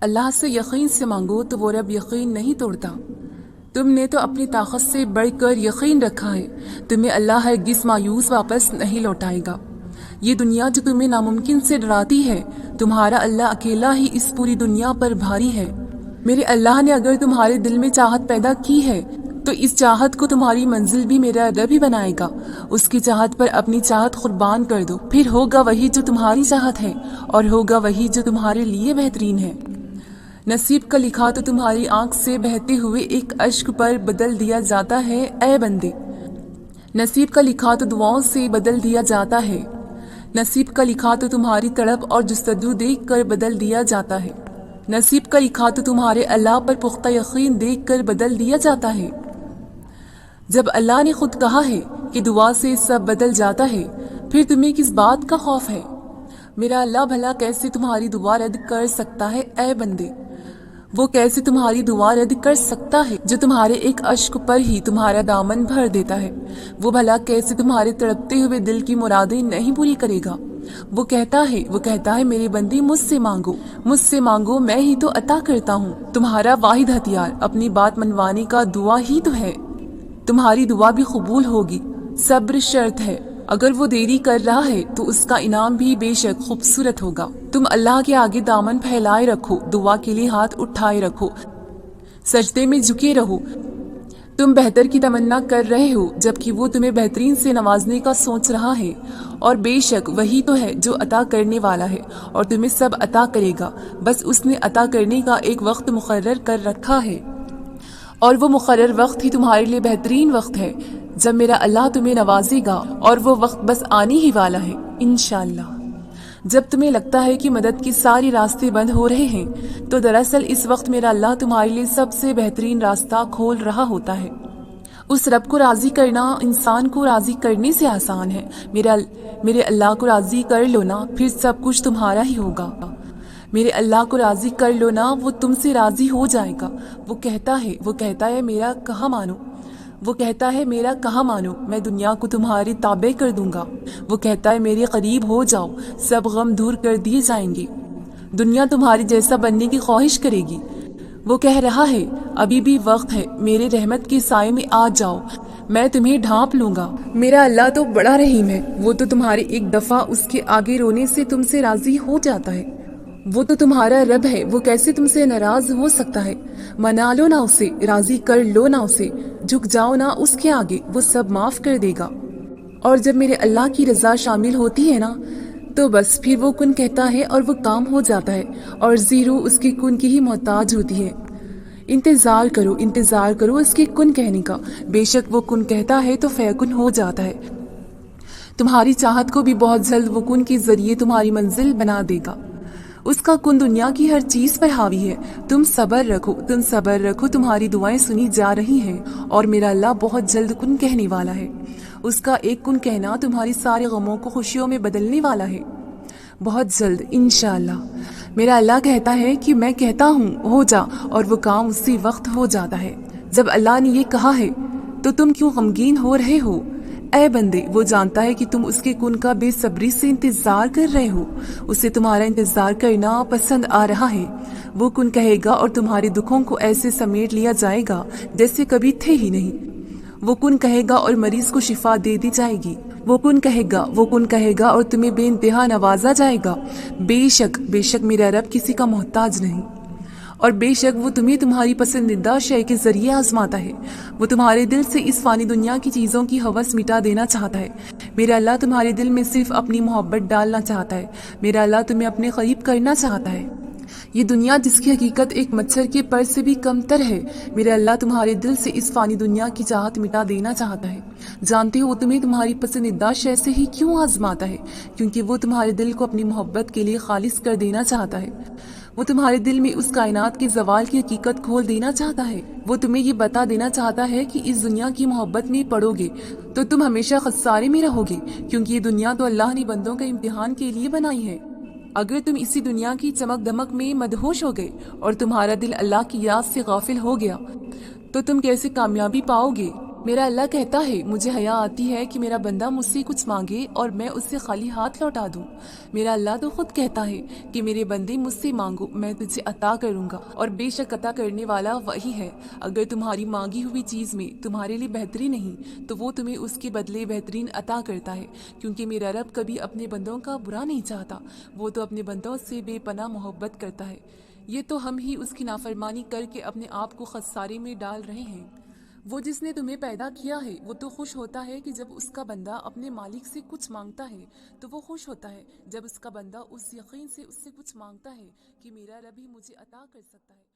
اللہ سے یقین سے مانگو تو وہ رب یقین نہیں توڑتا۔ تم نے تو اپنی طاقت سے بڑھ کر یقین رکھا ہے، تمہیں اللہ ہرگز مایوس واپس نہیں لوٹائے گا۔ یہ دنیا جو تمہیں ناممکن سے ڈراتی ہے، تمہارا اللہ اکیلا ہی اس پوری دنیا پر بھاری ہے۔ میرے اللہ نے اگر تمہارے دل میں چاہت پیدا کی ہے تو اس چاہت کو تمہاری منزل بھی میرا رب ہی بنائے گا۔ اس کی چاہت پر اپنی چاہت قربان کر دو، پھر ہوگا وہی جو تمہاری چاہت ہے اور ہوگا وہی جو تمہارے لیے بہترین ہے۔ نصیب کا لکھا تو تمہاری آنکھ سے بہتے ہوئے ایک اشک پر بدل دیا جاتا ہے اے بندے۔ نصیب کا لکھا تو دعاؤں سے بدل دیا جاتا ہے۔ نصیب کا لکھا تو تمہاری تڑپ اور جستجو دیکھ کر بدل دیا جاتا ہے۔ نصیب کا لکھا تو تمہارے اللہ پر پختہ یقین دیکھ کر بدل دیا جاتا ہے۔ جب اللہ نے خود کہا ہے کہ دعا سے سب بدل جاتا ہے، پھر تمہیں کس بات کا خوف ہے؟ میرا اللہ بھلا کیسے تمہاری دعا رد کر سکتا ہے اے بندے؟ وہ کیسے تمہاری دعا رد کر سکتا ہے جو تمہارے ایک اشک پر ہی تمہارا دامن بھر دیتا ہے؟ وہ بھلا کیسے تمہارے تڑپتے ہوئے دل کی مرادیں نہیں پوری کرے گا؟ وہ کہتا ہے میرے بندے مجھ سے مانگو میں ہی تو عطا کرتا ہوں۔ تمہارا واحد ہتھیار اپنی بات منوانے کا دعا ہی تو ہے۔ تمہاری دعا بھی قبول ہوگی، صبر شرط ہے۔ اگر وہ دیری کر رہا ہے تو اس کا انعام بھی بے شک خوبصورت ہوگا۔ تم اللہ کے آگے دامن پھیلائے رکھو، دعا کے لیے ہاتھ اٹھائے رکھو، سجدے میں جھکے رہو۔ تم بہتر کی تمنا کر رہے ہو جبکہ وہ تمہیں بہترین سے نوازنے کا سوچ رہا ہے، اور بے شک وہی تو ہے جو عطا کرنے والا ہے اور تمہیں سب عطا کرے گا۔ بس اس نے عطا کرنے کا ایک وقت مقرر کر رکھا ہے، اور وہ مقرر وقت ہی تمہارے لیے بہترین وقت ہے جب میرا اللہ تمہیں نوازے گا، اور وہ وقت بس آنے ہی والا ہے انشاءاللہ۔ جب تمہیں لگتا ہے کہ مدد کے سارے راستے بند ہو رہے ہیں تو دراصل اس وقت میرا اللہ تمہارے لیے سب سے بہترین راستہ کھول رہا ہوتا ہے۔ اس رب کو راضی کرنا انسان کو راضی کرنے سے آسان ہے۔ میرے اللہ کو راضی کر لو نا، پھر سب کچھ تمہارا ہی ہوگا۔ میرے اللہ کو راضی کر لو نا، وہ تم سے راضی ہو جائے گا۔ وہ کہتا ہے میرا کہاں مانو، میں دنیا کو تمہارے تابع کر دوں گا۔ وہ کہتا ہے میرے قریب ہو جاؤ، سب غم دور کر دیے جائیں گے، دنیا تمہاری جیسا بننے کی خواہش کرے گی۔ وہ کہہ رہا ہے ابھی بھی وقت ہے، میرے رحمت کے سائے میں آ جاؤ، میں تمہیں ڈھانپ لوں گا۔ میرا اللہ تو بڑا رحیم ہے، وہ تو تمہارے ایک دفعہ اس کے آگے رونے سے تم سے راضی ہو جاتا ہے۔ وہ تو تمہارا رب ہے، وہ کیسے تم سے ناراض ہو سکتا ہے؟ منا لو نا اسے، راضی کر لو نا اسے، جھک جاؤ نا اس کے آگے، وہ سب معاف کر دے گا۔ اور جب میرے اللہ کی رضا شامل ہوتی ہے نا تو بس پھر وہ کن کہتا ہے اور وہ کام ہو جاتا ہے، اور زیرو اس کی کن کی ہی محتاج ہوتی ہے۔ انتظار کرو اس کے کن کہنے کا، بے شک وہ کن کہتا ہے تو فیکن ہو جاتا ہے۔ تمہاری چاہت کو بھی بہت جلد وہ کن کے ذریعے تمہاری منزل بنا دے گا۔ اس کا کن دنیا کی ہر چیز پر حاوی ہے۔ تم صبر رکھو، تمہاری دعائیں سنی جا رہی ہیں، اور میرا اللہ بہت جلد کن کہنے والا ہے۔ اس کا ایک کن کہنا تمہاری سارے غموں کو خوشیوں میں بدلنے والا ہے، بہت جلد انشاءاللہ۔ میرا اللہ کہتا ہے کہ میں کہتا ہوں ہو جا، اور وہ کام اسی وقت ہو جاتا ہے۔ جب اللہ نے یہ کہا ہے تو تم کیوں غمگین ہو رہے ہو اے بندے؟ وہ جانتا ہے کہ تم اس کے کن کا بے صبری سے انتظار کر رہے ہو، اسے تمہارا انتظار کرنا پسند آ رہا ہے۔ وہ کن کہے گا اور تمہارے دکھوں کو ایسے سمیٹ لیا جائے گا جیسے کبھی تھے ہی نہیں۔ وہ کن کہے گا اور مریض کو شفا دے دی جائے گی۔ وہ کن کہے گا اور تمہیں بے انتہا نوازا جائے گا۔ بے شک میرا رب کسی کا محتاج نہیں، اور بے شک وہ تمہیں تمہاری پسندیدہ شے کے ذریعے آزماتا ہے۔ وہ تمہارے دل سے اس فانی دنیا کی چیزوں کی ہوس مٹا دینا چاہتا ہے۔ میرا اللہ تمہارے دل میں صرف اپنی محبت ڈالنا چاہتا ہے۔ میرا اللہ تمہیں اپنے قریب کرنا چاہتا ہے۔ یہ دنیا جس کی حقیقت ایک مچھر کے پر سے بھی کم تر ہے، میرا اللہ تمہارے دل سے اس فانی دنیا کی چاہت مٹا دینا چاہتا ہے۔ جانتے ہو وہ تمہیں تمہاری پسندیدہ شے سے ہی کیوں آزماتا ہے؟ کیونکہ وہ تمہارے دل کو اپنی محبت کے لیے خالص کر دینا چاہتا ہے۔ وہ تمہارے دل میں اس کائنات کے زوال کی حقیقت کھول دینا چاہتا ہے۔ وہ تمہیں یہ بتا دینا چاہتا ہے کہ اس دنیا کی محبت میں پڑو گے تو تم ہمیشہ خسارے میں رہو گے، کیونکہ یہ دنیا تو اللہ نے بندوں کے امتحان کے لیے بنائی ہے۔ اگر تم اسی دنیا کی چمک دمک میں مدہوش ہو گئے اور تمہارا دل اللہ کی یاد سے غافل ہو گیا تو تم کیسے کامیابی پاؤ گے؟ میرا اللہ کہتا ہے مجھے حیا آتی ہے کہ میرا بندہ مجھ سے کچھ مانگے اور میں اس سے خالی ہاتھ لوٹا دوں۔ میرا اللہ تو خود کہتا ہے کہ میرے بندے مجھ سے مانگو میں تجھے عطا کروں گا، اور بے شک عطا کرنے والا وہی ہے۔ اگر تمہاری مانگی ہوئی چیز میں تمہارے لیے بہتری نہیں تو وہ تمہیں اس کے بدلے بہترین عطا کرتا ہے، کیونکہ میرا رب کبھی اپنے بندوں کا برا نہیں چاہتا، وہ تو اپنے بندوں سے بے پناہ محبت کرتا ہے۔ یہ تو ہم ہی اس کی نافرمانی کر کے اپنے آپ کو خسارے میں ڈال رہے ہیں۔ وہ جس نے تمہیں پیدا کیا ہے وہ تو خوش ہوتا ہے کہ جب اس کا بندہ اپنے مالک سے کچھ مانگتا ہے تو وہ خوش ہوتا ہے جب اس کا بندہ اس یقین سے اس سے کچھ مانگتا ہے کہ میرا رب ہی مجھے عطا کر سکتا ہے۔